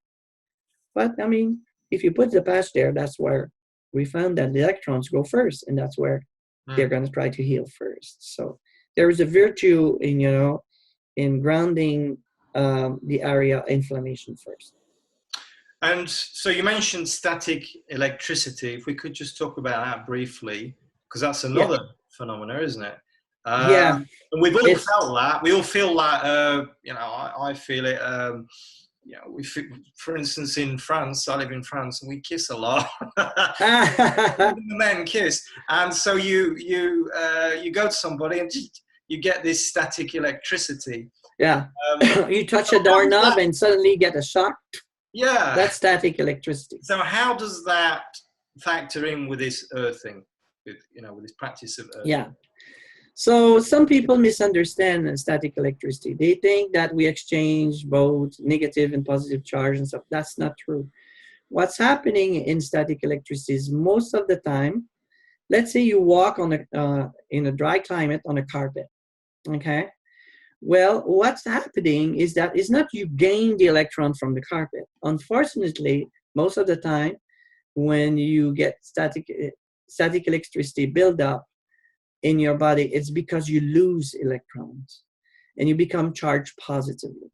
But I mean, if you put the patch there, that's where we found that the electrons go first, and that's where they're going to try to heal first. So there is a virtue in grounding the area of inflammation first. And so you mentioned static electricity. If we could just talk about that briefly, because that's another phenomena, isn't it? And we've all felt that. We all feel that. I feel it. For instance, in France, I live in France, and we kiss a lot. The men kiss, and so you go to somebody and you get this static electricity. Yeah, you touch a doorknob and suddenly get a shock. Yeah, that's static electricity. So how does that factor in with this earthing? With this practice of earthing? Yeah. So some people misunderstand static electricity. They think that we exchange both negative and positive charge and stuff. That's not true. What's happening in static electricity is most of the time, let's say you walk in a dry climate on a carpet, okay? Well, what's happening is that it's not you gain the electron from the carpet. Unfortunately, most of the time, when you get static electricity build up in your body, it's because you lose electrons and you become charged positively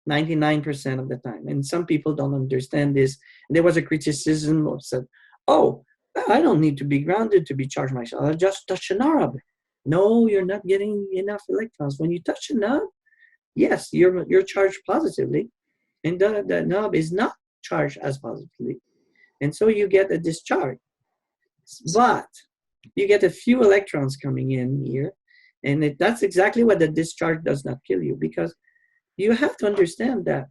99% of the time. And some people don't understand this. And there was a criticism of said, oh, I don't need to be grounded to be charged myself. I'll just touch a knob. No, you're not getting enough electrons. When you touch a knob, yes, you're charged positively, and the knob is not charged as positively. And so you get a discharge. But you get a few electrons coming in here, and that's exactly what the discharge does not kill you, because you have to understand that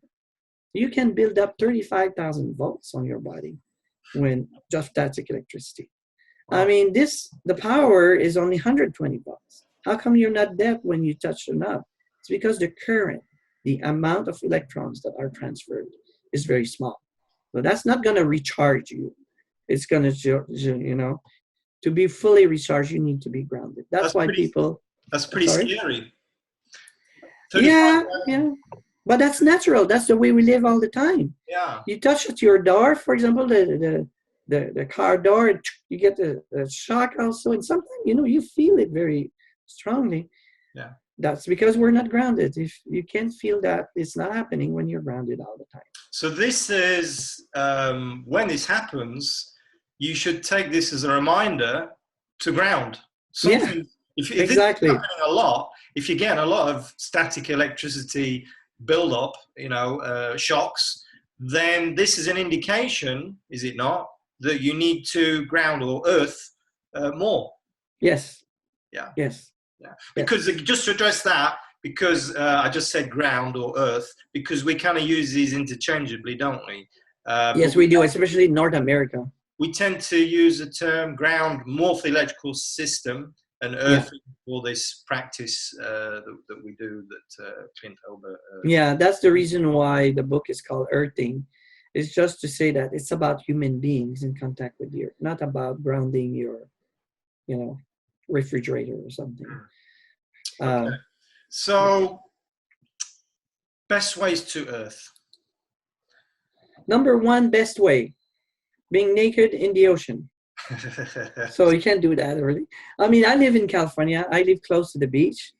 you can build up 35,000 volts on your body when just static electricity. I mean, the power is only 120 volts. How come you're not dead when you touch the knob? It's because the current, the amount of electrons that are transferred is very small. So that's not going to recharge you. It's going to, to be fully recharged, you need to be grounded. That's why people... That's pretty scary. Yeah. But that's natural. That's the way we live all the time. Yeah. You touch at your door, for example, the car door, you get a shock also. And sometimes, you feel it very strongly. Yeah. That's because we're not grounded. If you can't feel that, it's not happening when you're grounded all the time. So this is, when this happens, you should take this as a reminder to ground. Something, if exactly. This is happening a lot, if you get a lot of static electricity build up, shocks, then this is an indication, is it not, that you need to ground or earth more. Yes. Yeah. Yes. Yeah. Because just to address that, because I just said ground or earth, because we kind of use these interchangeably, don't we? Yes, we do, especially in North America. We tend to use the term ground more for the electrical system, and earth for this practice that we do that Clint Elber. Yeah, that's the reason why the book is called Earthing. It's just to say that it's about human beings in contact with the earth, not about grounding your, refrigerator or something. Okay. So, best ways to earth. Number one best way, being naked in the ocean. So you can't do that really. I mean, I live in California. I live close to the beach,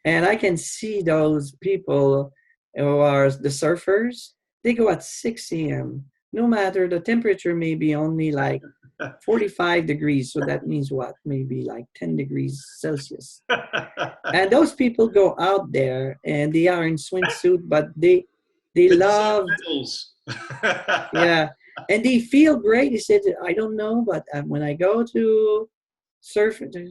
and I can see those people or the surfers, they go at 6 a.m. No matter the temperature may be only like 45 degrees. So that means what? Maybe like 10 degrees Celsius. And those people go out there and they are in swimsuit, but they They deserve love, medals. yeah, and they feel great. He said, I don't know, but when I go to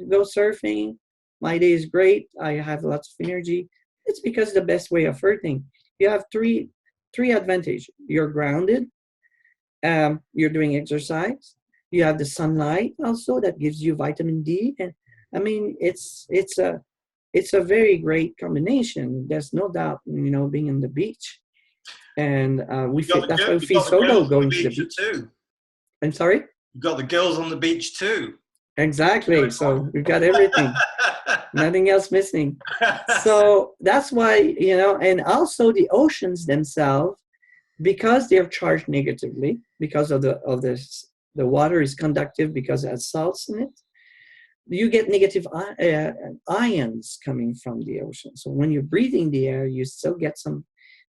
go surfing, my day is great. I have lots of energy. It's because the best way of earthing. You have three advantages. You're grounded. You're doing exercise. You have the sunlight also that gives you vitamin D, and I mean it's a very great combination. There's no doubt, being on the beach, and we feel that's why we You've feel got the so low girls on the going to the beach beach. too. I'm sorry. You've got the girls on the beach too. Exactly. So we've got everything. Nothing else missing. So that's why, and also the oceans themselves, because they're charged negatively, because the water is conductive because it has salts in it. You get negative ions coming from the ocean. So when you're breathing the air, you still get some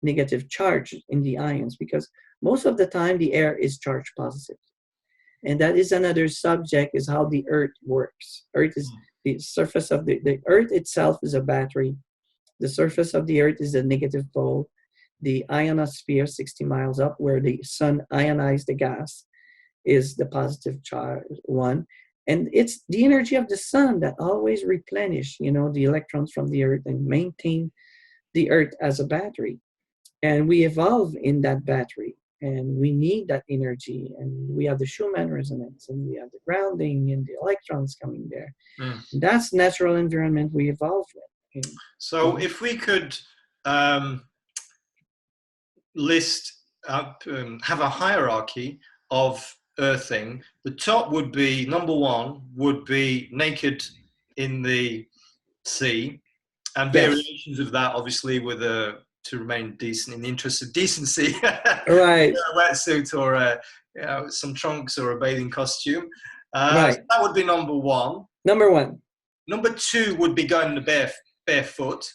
negative charge in the ions because most of the time the air is charged positive. And that is another subject, is how the earth works. Earth is the surface of the earth itself is a battery. The surface of the earth is the negative pole. The ionosphere 60 miles up where the sun ionizes the gas is the positive charge one. And it's the energy of the sun that always replenish, the electrons from the earth and maintain the earth as a battery. And we evolve in that battery. And we need that energy, and we have the Schumann resonance, and we have the grounding, and the electrons coming there. That's natural environment we evolved with. So, if we could list up, have a hierarchy of earthing, the top would be number one would be naked in the sea, and variations of that, obviously, with to remain decent in the interest of decency, right? A wetsuit or some trunks or a bathing costume. Right. So that would be number one. Number one. Number two would be going to barefoot.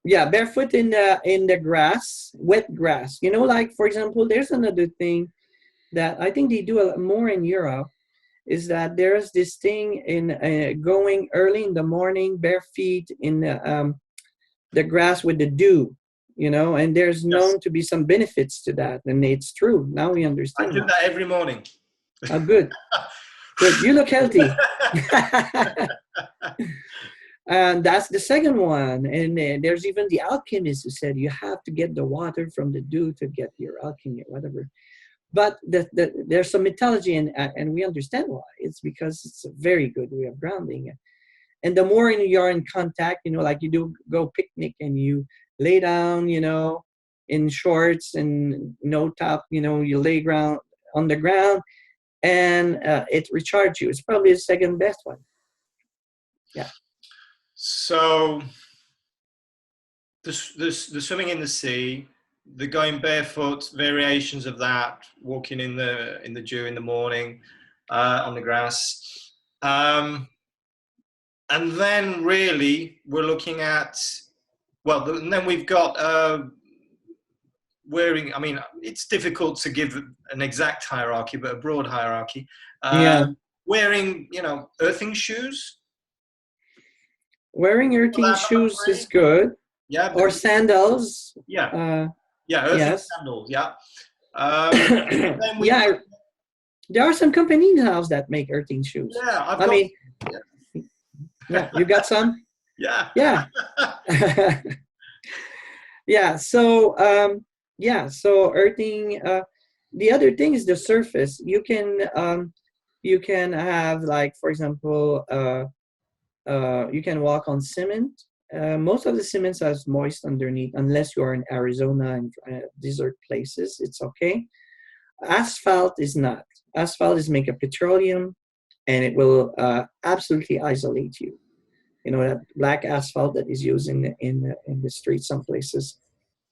Yeah, barefoot in the grass, wet grass. Like for example, there's another thing that I think they do a lot more in Europe, is that there's this thing in going early in the morning, bare feet in the grass with the dew, and there's known to be some benefits to that, and it's true. Now we understand. I do that every morning. Oh, good. Good. You look healthy. And that's the second one. And there's even the alchemist who said you have to get the water from the dew to get your alchemy or whatever. But there's some mythology, and we understand why. It's because it's a very good way of grounding. And the more you're in contact, like you do go picnic and you lay down, in shorts and no top, you lay on the ground, and it recharges you. It's probably the second best one. Yeah. So the swimming in the sea, the going barefoot, variations of that, walking in the dew in the morning, on the grass, and then really we're looking at, and then we've got wearing. I mean, it's difficult to give an exact hierarchy, but a broad hierarchy. Wearing, earthing shoes. Wearing earthing shoes is good. Yeah. Or sandals. Yeah. Earthing sandals. Yeah. Yeah. There are some companies now that make earthing shoes. Yeah. Yeah. You got some? Yeah. Yeah. Yeah. So, So earthing. The other thing is the surface. You can have, like, for example, you can walk on cement. Most of the cements has moist underneath, unless you are in Arizona and desert places. It's okay. Asphalt is not. Asphalt is made of petroleum, and it will absolutely isolate you. That black asphalt that is used in the streets, some places,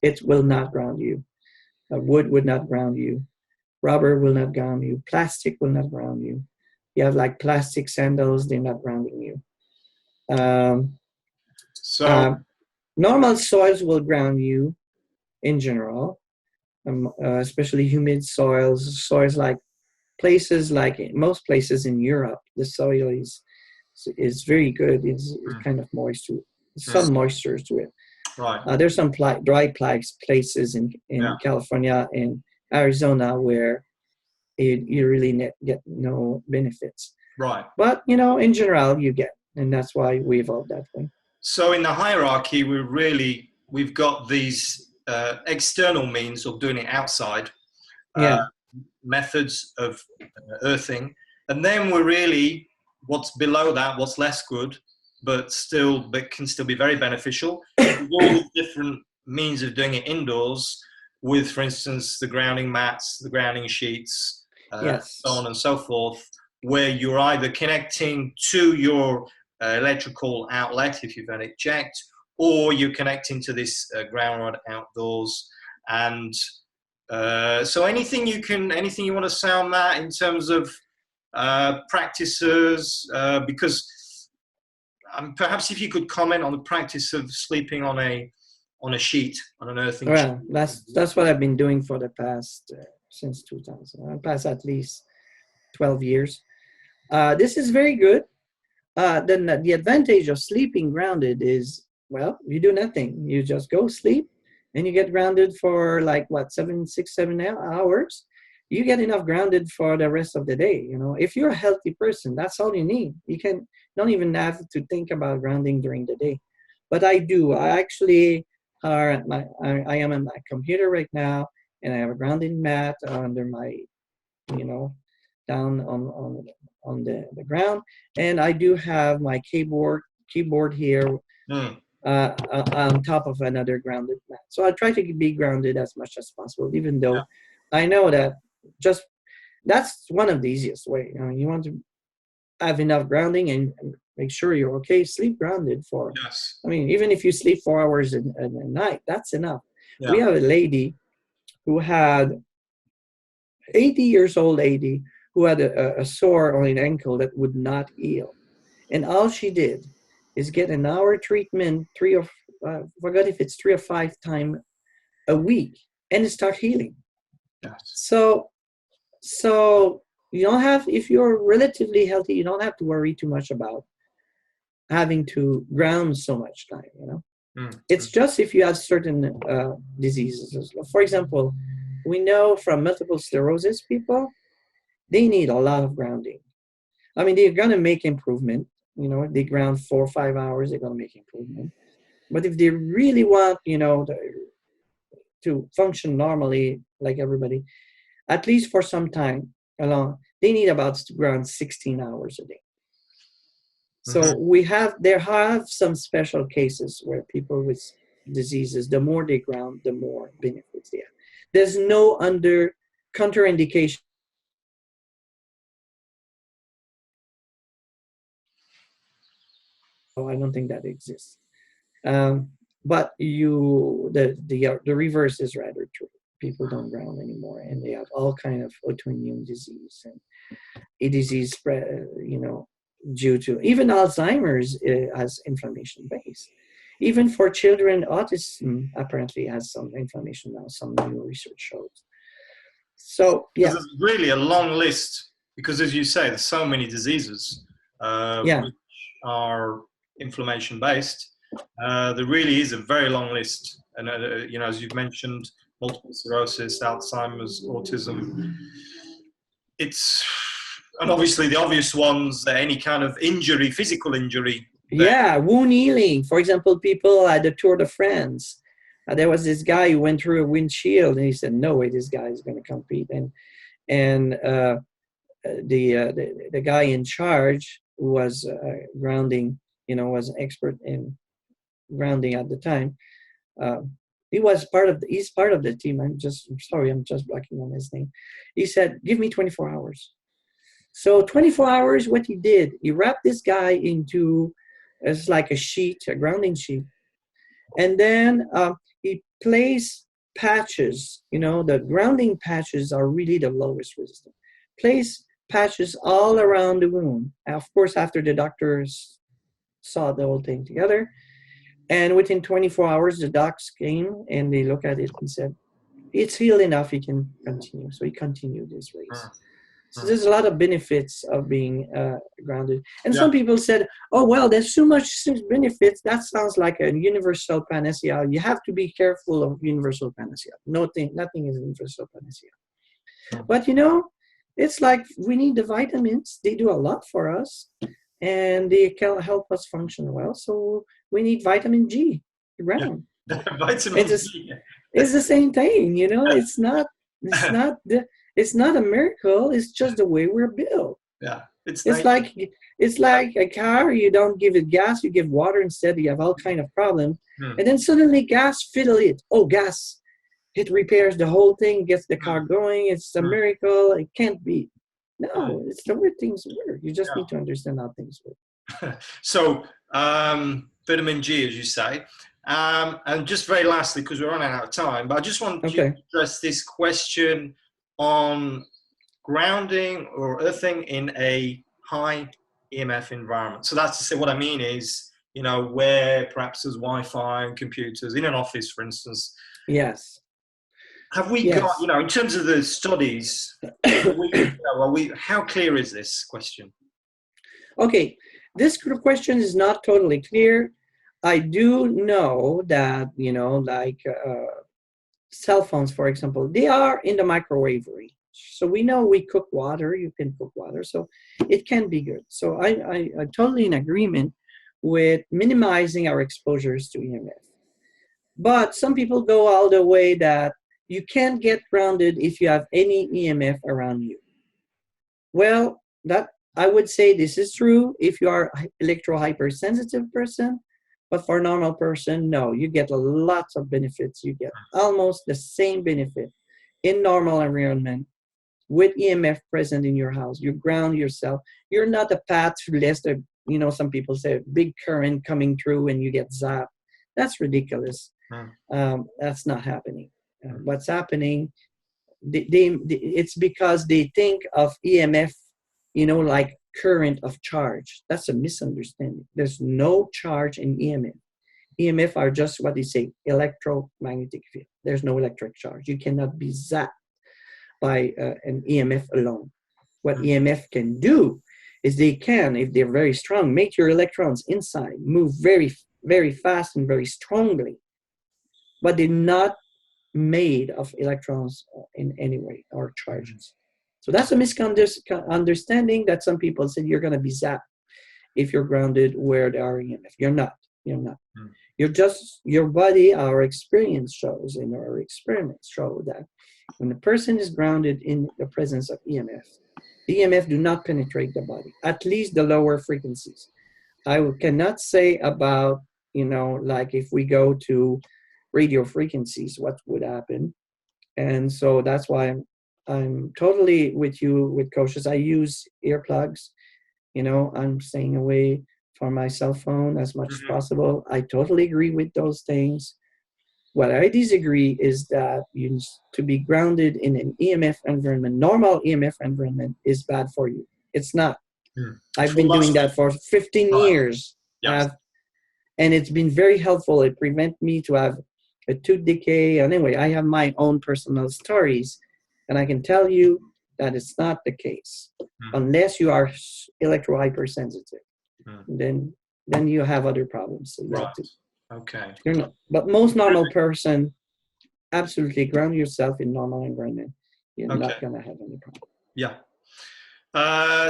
it will not ground you. Wood would not ground you. Rubber will not ground you. Plastic will not ground you. You have like plastic sandals; they're not grounding you. Normal soils will ground you, in general, especially humid soils like places like most places in Europe, the soil is very good. It's kind of moisture, some moisture to it. Right. There's some dry places in Yeah. California and Arizona where you really get no benefits. Right. But in general, you get, and that's why we evolved that way. So in the hierarchy, we've got these external means of doing it outside, Yeah. methods of earthing, and then we're really what's below that, what's less good, but can still be very beneficial. All the different means of doing it indoors, with, for instance, the grounding mats, the grounding sheets, Yes. so on and so forth, where you're either connecting to your electrical outlet if you've had it checked, or you're connecting to this ground rod outdoors. And so anything you want to say on that in terms of practices, because perhaps if you could comment on the practice of sleeping on a sheet, on an earthing sheet. Well, that's what I've been doing for the past since 2000, past at least 12 years. This is very good. Then the advantage of sleeping grounded is, well, you do nothing. You just go sleep and you get grounded for like what, 7 hours. You get enough grounded for the rest of the day. If you're a healthy person, that's all you need. Don't even have to think about grounding during the day. But I do. I actually I am at my computer right now, and I have a grounding mat under my, down on the ground, and I do have my keyboard here on top of another grounded mat. So I try to be grounded as much as possible, even though I know that that's one of the easiest way. You want to have enough grounding and make sure you're okay. Sleep grounded for. Yes. I mean, even if you sleep 4 hours a night, that's enough. Yeah. We have a lady who had 80 years old lady who had a sore on an ankle that would not heal. And all she did is get an hour treatment, forgot if it's 3 or 5 times a week, and it start healing. Yes. So you don't have, if you're relatively healthy, you don't have to worry too much about having to ground so much time, It's just if you have certain diseases. For example, we know from multiple sclerosis people, they need a lot of grounding. I mean, they're going to make improvement. They ground 4 or 5 hours, they're going to make improvement. But if they really want, to function normally like everybody, at least for some time along, they need about to ground 16 hours a day. So there have some special cases where people with diseases, the more they ground, the more benefits they have. There's no contraindication. Oh, I don't think that exists. But the reverse is rather true. People don't ground anymore, and they have all kind of autoimmune disease and a disease spread, due to even Alzheimer's has inflammation base. Even for children, autism apparently has some inflammation now. Some new research shows. So yeah, there's really a long list because, as you say, there's so many diseases which are inflammation based. There really is a very long list, and as you've mentioned, multiple sclerosis, Alzheimer's, autism. And obviously the obvious ones, any kind of injury, physical injury. Yeah, wound healing. For example, people at the Tour de France, there was this guy who went through a windshield, and he said, "No way, this guy is going to compete." And the guy in charge who was grounding, was an expert in grounding at the time. He's part of the team. I'm sorry, I'm just blocking on his name. He said, "Give me 24 hours." So 24 hours, what he did, he wrapped this guy into, it's like a grounding sheet. And then he placed patches, the grounding patches are really the lowest resistance. Place patches all around the wound. Of course, after the doctors saw the whole thing together, And within 24 hours, the docs came and they looked at it and said, it's healed enough, he can continue. So he continued his race. So there's a lot of benefits of being grounded. And some people said, oh, well, there's so much benefits. That sounds like a universal panacea. You have to be careful of universal panacea. Nothing is universal panacea. But, it's like we need the vitamins. They do a lot for us, and they can help us function well. So we need vitamin G, ground. Vitamin G. It's the same thing, It's not a miracle. It's just the way we're built. Yeah, it's like a car. You don't give it gas, you give water instead. You have all kind of problems, and then suddenly gas fiddle it. Oh, gas! It repairs the whole thing, gets the car going. It's a miracle. It can't be. No, it's the way things work. You just need to understand how things work. So, vitamin G, as you say. And just very lastly, because we're running out of time, but I just want to address this question on grounding or earthing in a high EMF environment. So that's to say, what I mean is, where perhaps there's Wi-Fi and computers in an office, for instance. Yes. Have we got, in terms of the studies, how clear is this question? Okay, this question is not totally clear. I do know that, cell phones, for example, they are in the microwave range. So we know we cook water, you can cook water, so it can be good. So I'm totally in agreement with minimizing our exposures to EMF. But some people go all the way that you can't get grounded if you have any EMF around you. Well, that I would say this is true if you are an electro-hypersensitive person. But for a normal person, no, you get lots of benefits. You get almost the same benefit in normal environment with EMF present in your house. You ground yourself. You're not a path less than, some people say big current coming through and you get zapped. That's ridiculous. That's not happening. What's happening, it's because they think of EMF, like current of charge. That's a misunderstanding. There's no charge in EMF. EMF are just what they say, electromagnetic field. There's no electric charge. You cannot be zapped by an EMF alone. What EMF can do is they can, if they're very strong, make your electrons inside move very, very fast and very strongly. But they're not made of electrons in any way or charges. So that's a misunderstanding that some people say you're going to be zapped if you're grounded where there are EMF. You're not. You're just, your body, our experience shows, and our experiments show that when the person is grounded in the presence of EMF, the EMF do not penetrate the body, at least the lower frequencies. I cannot say about, like if we go to radio frequencies, what would happen. And so that's why I'm totally with you with coaches. I use earplugs, I'm staying away from my cell phone as much as possible. I totally agree with those things. What I disagree is that to be grounded in an EMF environment, normal EMF environment, is bad for you. It's not. I've been doing that for 15 years. Yes. And it's been very helpful. It prevents me to have a tooth decay. Anyway, I have my own personal stories, and I can tell you that it's not the case unless you are electro-hypersensitive. Then you have other problems. So right. Okay. You're not, but most normal person, absolutely ground yourself in normal environment. You're not going to have any problem. Yeah.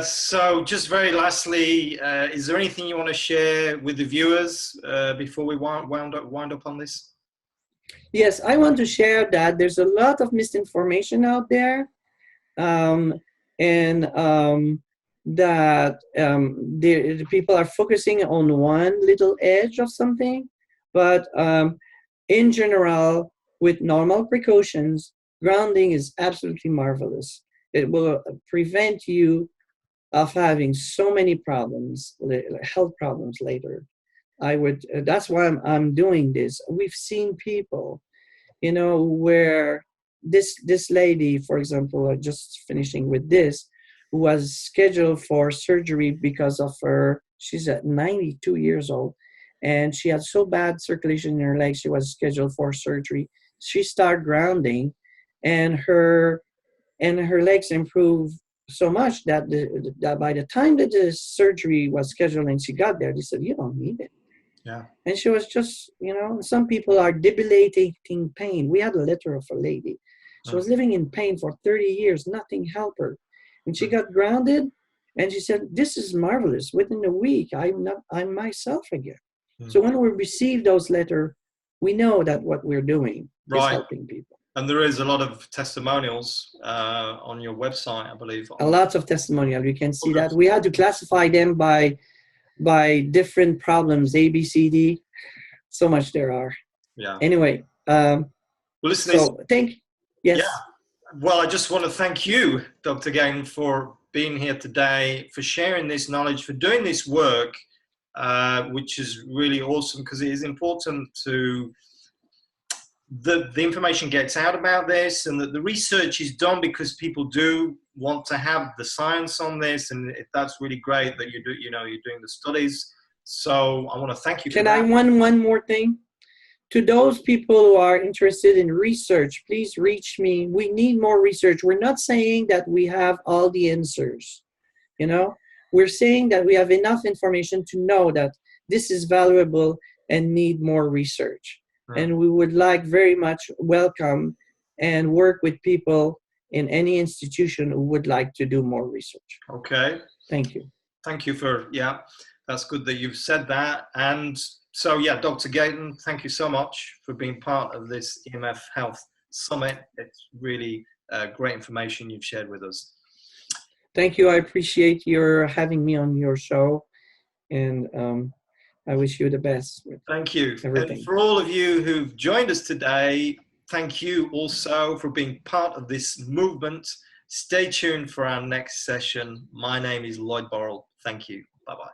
So just very lastly, is there anything you want to share with the viewers before we wind up on this? Yes, I want to share that there's a lot of misinformation out there, that the people are focusing on one little edge of something, but in general, with normal precautions, grounding is absolutely marvelous. It will prevent you of having so many problems, health problems later. That's why I'm doing this. We've seen people, where this lady, for example, just finishing with this, who was scheduled for surgery because of she's at 92 years old, and she had so bad circulation in her legs, she was scheduled for surgery. She started grounding, and her legs improved so much that, that by the time that the surgery was scheduled and she got there, they said, "You don't need it." Yeah. And she was just, some people are debilitating pain. We had a letter of a lady. She was living in pain for 30 years. Nothing helped her. And she got grounded, and she said, "This is marvelous. Within a week, I'm myself again." So when we receive those letters, we know that what we're doing is helping people. And there is a lot of testimonials on your website, I believe. A lot of testimonials. You can see that. We had to classify them by different problems, A, B, C, D. So much there are. Yeah. Anyway, well, listen, yes. Yeah. Well, I just want to thank you, Dr. Gaetan, for being here today, for sharing this knowledge, for doing this work, which is really awesome, because it is important to the information gets out about this, and that the research is done because people do want to have the science on this, and that's really great that you're doing the studies. So I want to thank you for that. Can I one more thing? To those people who are interested in research, please reach me. We need more research. We're not saying that we have all the answers. We're saying that we have enough information to know that this is valuable and need more research. And we would like very much welcome and work with people in any institution who would like to do more research. Okay. Thank you. Thank you for, that's good that you've said that. And so, Dr. Gaetan, thank you so much for being part of this EMF Health Summit. It's really great information you've shared with us. Thank you. I appreciate your having me on your show. And I wish you the best. Thank you. Everything. And for all of you who've joined us today, thank you also for being part of this movement. Stay tuned for our next session. My name is Lloyd Borrell. Thank you. Bye-bye.